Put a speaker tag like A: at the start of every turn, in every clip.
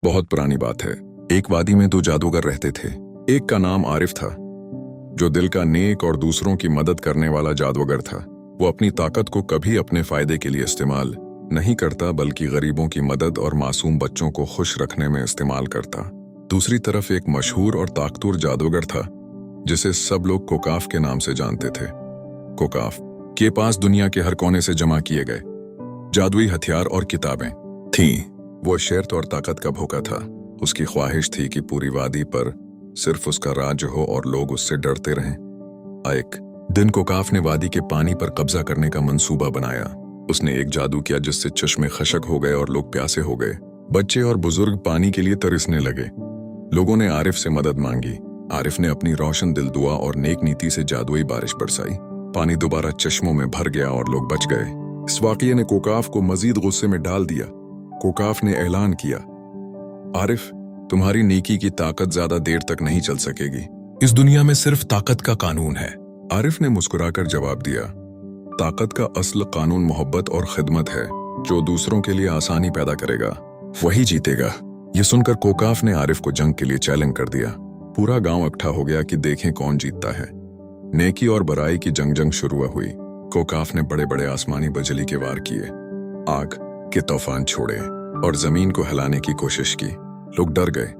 A: बहुत पुरानी बात है। एक वादी में दो जादूगर रहते थे। एक का नाम आरिफ था, जो दिल का नेक और दूसरों की मदद करने वाला जादूगर था। वो अपनी ताकत को कभी अपने फायदे के लिए इस्तेमाल नहीं करता, बल्कि गरीबों की मदद और मासूम बच्चों को खुश रखने में इस्तेमाल करता। दूसरी तरफ एक मशहूर और ताकतवर जादूगर था, जिसे सब लोग कोकाफ के नाम से जानते थे। कोकाफ के पास दुनिया के हर कोने से जमा किए गए जादुई हथियार और किताबें थीं। वो शेर और ताकत का भूखा था। उसकी ख्वाहिश थी कि पूरी वादी पर सिर्फ उसका राज हो और लोग उससे डरते रहें। एक दिन कोकाफ ने वादी के पानी पर कब्जा करने का मंसूबा बनाया। उसने एक जादू किया जिससे चश्मे खशक हो गए और लोग प्यासे हो गए। बच्चे और बुजुर्ग पानी के लिए तरसने लगे। लोगों ने आरिफ से मदद मांगी। आरिफ ने अपनी रोशन दिल दुआ और नेक नीति से जादुई बारिश बरसाई। पानी दोबारा चश्मों में भर गया और लोग बच गए। इस वाकये ने कोकाफ को मजीद गुस्से में डाल दिया। कोकाफ ने ऐलान किया, आरिफ, तुम्हारी नेकी की ताकत ज्यादा देर तक नहीं चल सकेगी। इस दुनिया में सिर्फ ताकत का कानून है। आरिफ ने मुस्कुराकर जवाब दिया, ताकत का असल कानून मोहब्बत और खिदमत है। जो दूसरों के लिए आसानी पैदा करेगा वही जीतेगा। ये सुनकर कोकाफ ने आरिफ को जंग के लिए चैलेंज कर दिया। पूरा गांव इकट्ठा हो गया कि देखें कौन जीतता है। नेकी और बुराई की जंग शुरू हुई। कोकाफ ने बड़े बड़े आसमानी बजली के वार किए, आग के तूफान छोड़े और जमीन को हिलाने की कोशिश की। लोग डर गए,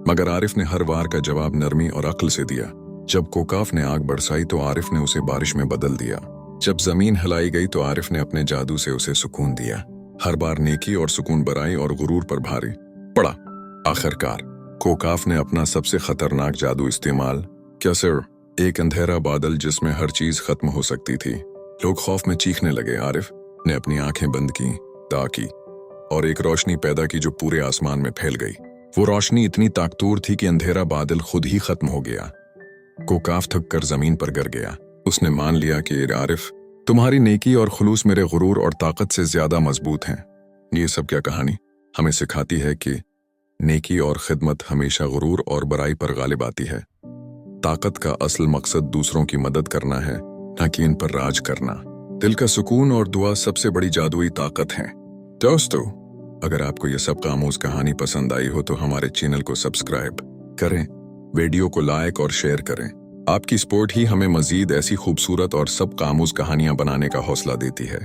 A: मगर आरिफ ने हर वार का जवाब नरमी और अक्ल से दिया। जब कोकाफ ने आग बरसाई तो आरिफ ने उसे बारिश में बदल दिया। जब जमीन हिलाई गई तो आरिफ ने अपने जादू से उसे सुकून दिया। हर बार नेकी और सुकून बुराई और गुरूर पर भारी पड़ा। आखिरकार कोकाफ ने अपना सबसे खतरनाक जादू इस्तेमाल किया, सिर्फ एक अंधेरा बादल जिसमें हर चीज खत्म हो सकती थी। लोग खौफ में चीखने लगे। आरिफ ने अपनी आंखें बंद की, ताकि और एक रोशनी पैदा की जो पूरे आसमान में फैल गई। वो रोशनी इतनी ताकतवर थी कि अंधेरा बादल खुद ही खत्म हो गया। कोकाफ थक कर जमीन पर गिर गया। उसने मान लिया कि आरिफ, तुम्हारी नेकी और खुलूस मेरे गुरूर और ताकत से ज्यादा मजबूत हैं। ये सब क्या कहानी हमें सिखाती है कि नेकी और खिदमत हमेशा गुरूर और बुराई पर गालिब आती है। ताकत का असल मकसद दूसरों की मदद करना है, न कि इन पर राज करना। दिल का सुकून और दुआ सबसे बड़ी जादुई ताकत है। दोस्तों, अगर आपको ये सब आमूज कहानी पसंद आई हो तो हमारे चैनल को सब्सक्राइब करें, वीडियो को लाइक और शेयर करें। आपकी सपोर्ट ही हमें मजीद ऐसी खूबसूरत और सब आमूज कहानियां बनाने का हौसला देती है।